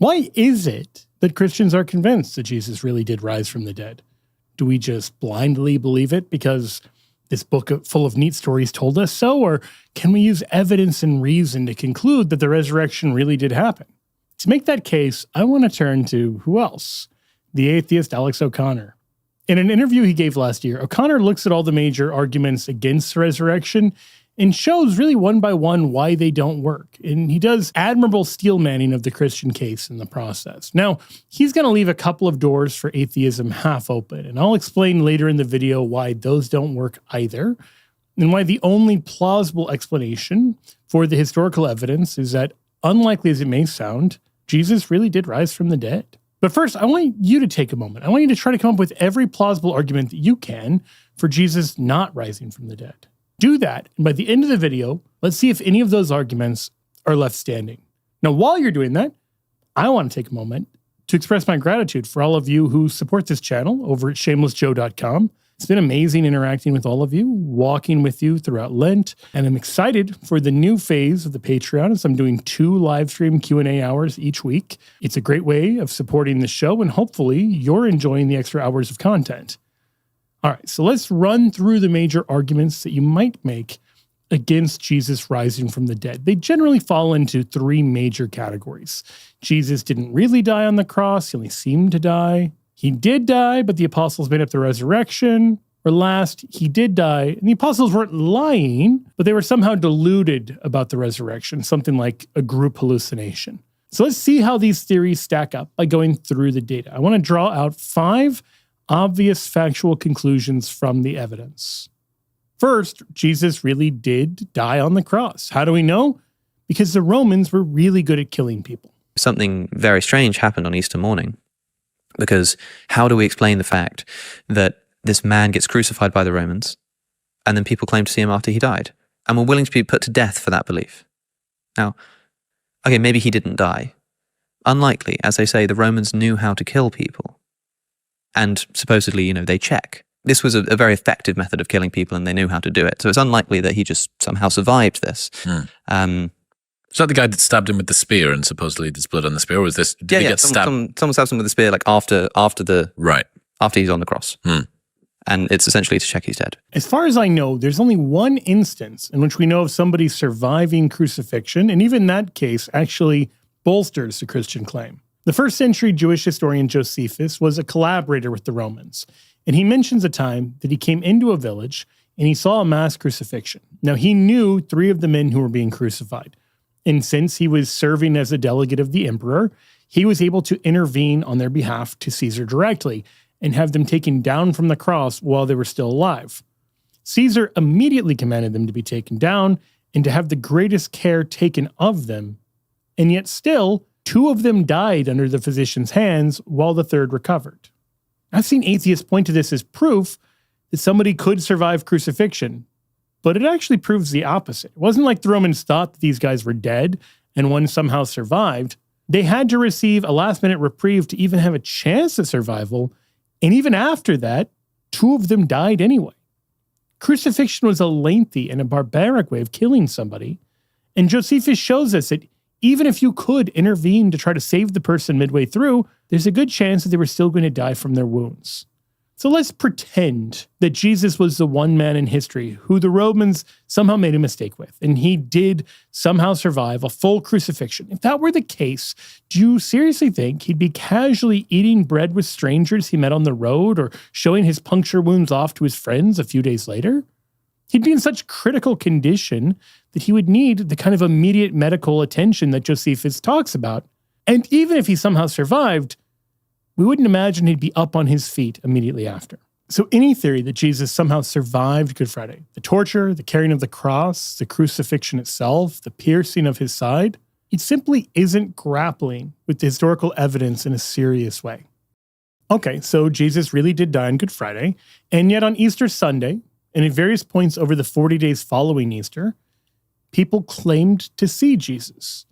Why is it that Christians are convinced that Jesus really did rise from the dead? Do we just blindly believe it because this book full of neat stories told us so? Or can we use evidence and reason to conclude that the resurrection really did happen? To make that case, I want to turn to who else? The atheist Alex O'Connor. In an interview he gave last year, O'Connor looks at all the major arguments against the resurrection and shows really one by one why they don't work. And he does admirable steel manning of the Christian case in the process. Now, he's going to leave a couple of doors for atheism half open, and I'll explain later in the video why those don't work either, and why the only plausible explanation for the historical evidence is that, unlikely as it may sound, Jesus really did rise from the dead. But first, I want you to take a moment. I want you to try to come up with every plausible argument that you can for Jesus not rising from the dead. Do that, and by the end of the video, let's see if any of those arguments are left standing. Now, while you're doing that, I want to take a moment to express my gratitude for all of you who support this channel over at shamelessjoe.com. It's been amazing interacting with all of you, walking with you throughout Lent, and I'm excited for the new phase of the Patreon as I'm doing 2 live stream Q&A hours each week. It's a great way of supporting the show, and hopefully you're enjoying the extra hours of content. All right, so let's run through the major arguments that you might make against Jesus rising from the dead. They generally fall into 3 major categories. Jesus didn't really die on the cross, he only seemed to die. He did die, but the apostles made up the resurrection. Or last, he did die, and the apostles weren't lying, but they were somehow deluded about the resurrection, something like a group hallucination. So let's see how these theories stack up by going through the data. I want to draw out 5 obvious factual conclusions from the evidence. First, Jesus really did die on the cross. How do we know? Because the Romans were really good at killing people. Something very strange happened on Easter morning, because how do we explain the fact that this man gets crucified by the Romans and then people claim to see him after he died and were willing to be put to death for that belief? Now, okay, maybe he didn't die. Unlikely. As they say, the Romans knew how to kill people. And supposedly, they check. This was a very effective method of killing people, and they knew how to do it. So it's unlikely that he just somehow survived this. Is that the guy that stabbed him with the spear and supposedly there's blood on the spear? Or was this, did he get stabbed? Someone stabs him with a spear after he's on the cross. And it's essentially to check he's dead. As far as I know, there's only one instance in which we know of somebody surviving crucifixion, and even that case actually bolsters the Christian claim. The first century Jewish historian Josephus was a collaborator with the Romans, and he mentions a time that he came into a village and he saw a mass crucifixion. Now, he knew 3 of the men who were being crucified, and since he was serving as a delegate of the emperor, he was able to intervene on their behalf to Caesar directly and have them taken down from the cross while they were still alive. Caesar immediately commanded them to be taken down and to have the greatest care taken of them, and yet still, 2 of them died under the physician's hands while the 3rd recovered. I've seen atheists point to this as proof that somebody could survive crucifixion, but it actually proves the opposite. It wasn't like the Romans thought that these guys were dead and one somehow survived. They had to receive a last-minute reprieve to even have a chance at survival, and even after that, 2 of them died anyway. Crucifixion was a lengthy and a barbaric way of killing somebody, and Josephus shows us that even if you could intervene to try to save the person midway through, there's a good chance that they were still going to die from their wounds. So let's pretend that Jesus was the one man in history who the Romans somehow made a mistake with, and he did somehow survive a full crucifixion. If that were the case, do you seriously think he'd be casually eating bread with strangers he met on the road or showing his puncture wounds off to his friends a few days later? He'd be in such critical condition that he would need the kind of immediate medical attention that Josephus talks about. And even if he somehow survived, we wouldn't imagine he'd be up on his feet immediately after. So any theory that Jesus somehow survived Good Friday, the torture, the carrying of the cross, the crucifixion itself, the piercing of his side, it simply isn't grappling with the historical evidence in a serious way. Okay, so Jesus really did die on Good Friday, and yet on Easter Sunday, and at various points over the 40 days following Easter, people claimed to see Jesus.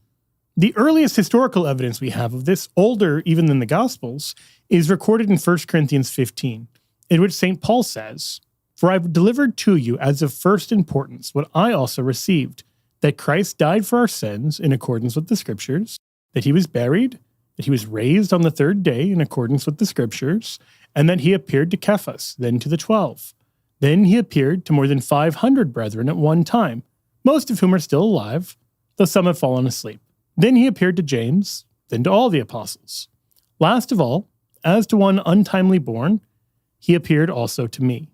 The earliest historical evidence we have of this, older even than the Gospels, is recorded in 1 Corinthians 15, in which St. Paul says, "For I've delivered to you as of first importance what I also received, that Christ died for our sins in accordance with the Scriptures, that he was buried, that he was raised on the third day in accordance with the scriptures, and that he appeared to Cephas, then to the 12. Then he appeared to more than 500 brethren at one time, most of whom are still alive, though some have fallen asleep. Then he appeared to James, then to all the apostles. Last of all, as to one untimely born, he appeared also to me.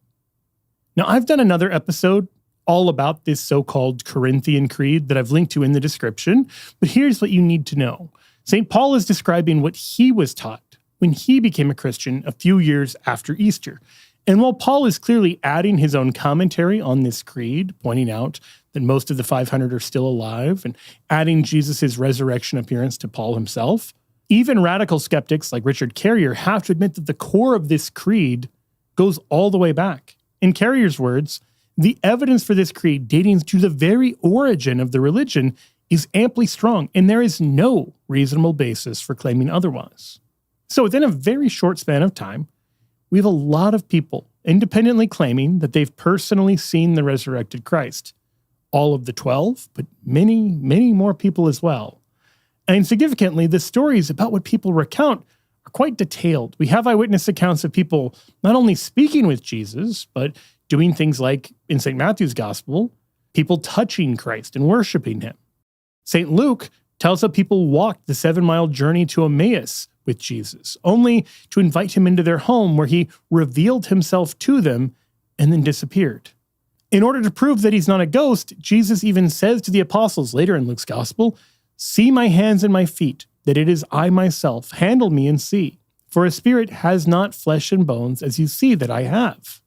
Now, I've done another episode all about this so-called Corinthian creed that I've linked to in the description, but here's what you need to know. St. Paul is describing what he was taught when he became a Christian a few years after Easter. And while Paul is clearly adding his own commentary on this creed, pointing out that most of the 500 are still alive, and adding Jesus' resurrection appearance to Paul himself, even radical skeptics like Richard Carrier have to admit that the core of this creed goes all the way back. In Carrier's words, the evidence for this creed dating to the very origin of the religion is amply strong, and there is no reasonable basis for claiming otherwise. So within a very short span of time, we have a lot of people independently claiming that they've personally seen the resurrected Christ. All of the 12, but many, many more people as well. And significantly, the stories about what people recount are quite detailed. We have eyewitness accounts of people not only speaking with Jesus, but doing things like, in St. Matthew's Gospel, people touching Christ and worshiping him. St. Luke tells how people walked the 7-mile journey to Emmaus with Jesus, only to invite him into their home where he revealed himself to them and then disappeared. In order to prove that he's not a ghost, Jesus even says to the apostles later in Luke's Gospel, "See my hands and my feet, that it is I myself. Handle me and see. For a spirit has not flesh and bones as you see that I have."